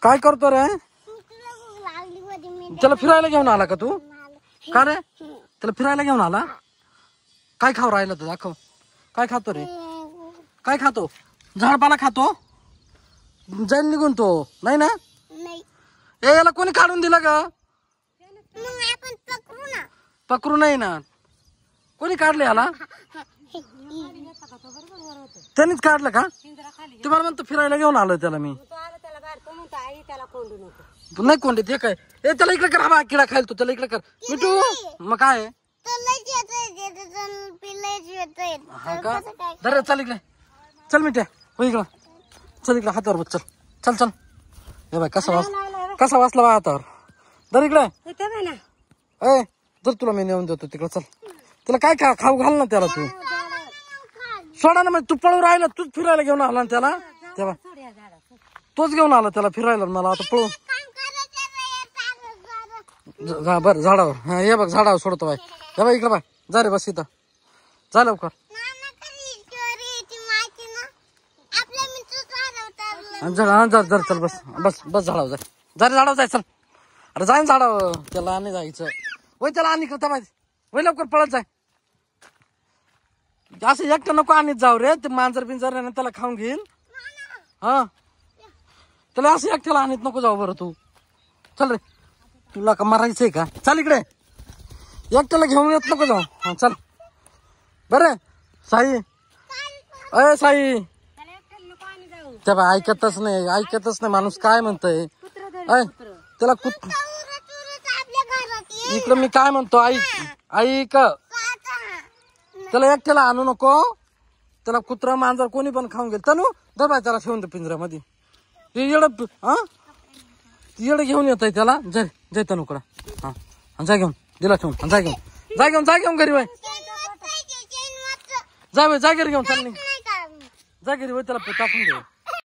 काय करतो रे? त्याला फिरायला घेऊन आला का तू? का रे त्याला फिरायला घेऊन आला? काय खाऊ राहिला तू? दाखव काय खातो रे? काय खातो? झाडपाला खातो? जाईल निघून तो नाही ना? ए याला कोणी काढून दिलं ग? पकडू नाही ना, कोणी काढलं याला? त्यांनीच काढलं का? तुम्हाला म्हणतो फिरायला घेऊन आलोय त्याला मी. नाही कोंडे ते काय? ए त्याला इकडे कर, किडा खायला तू, त्याला इकडे कर मिठू. मग काय हा का? धर चल इकडे, चल मिठ्या हो इकडं, चल इकडे हातावर बस, चल चल चल. हे बाय कसा वाचला बा हातावर. धर इकडे ए, जर तुला मी नेऊन देतो तिकडे, चल त्याला काय खाऊ घाल ना त्याला. तू सोडा ना, मग तू पळू राहिला, तूच फिरायला घेऊन आला ना त्याला. तेव्हा तोच घेऊन आला त्याला फिरायला मला. आता पळून बर झाडावर. हा ये बघ झाडावर सोडतो बाय. हे बाय इकडे बाय, जा रे बस इथं, जा लवकर. जर चल बस बस बस झाडावर जाय, जा रे झाडावर जाय चल. अरे जाईन झाडावर, त्याला आणि जायचं वय, त्याला आणि करता पाहिजे वय, लवकर पळत जाय. असं एकटं नको आणत जाऊ रे, ते मांजर बिंजर आहे ना त्याला खाऊन घेईल. हा त्याला असं एकट्याला आणत नको जाऊ बरं. तू चल रे, तुला का मारायचंय का? चल इकडे, एकट्याला घेऊन येत नको जाऊ. हा चल बरं. साई अय साई, त्या बाय ऐकतच नाही माणूस काय म्हणतय. अय त्याला इकडं मी काय म्हणतो, ऐक त्याला एकट्याला आणू नको. त्याला कुत्रा मांजर कोणी पण खाऊन गेल. तनू दर बाय त्याला ठेवून दे पिंजऱ्यामध्ये. येड घेऊन येत त्याला. जय तनूकडा. हा जा घेऊन, दिला ठेवून, जा घेऊन घरी वय, जा घरी घेऊन, चल जा घरी वय, त्याला टाकून दे.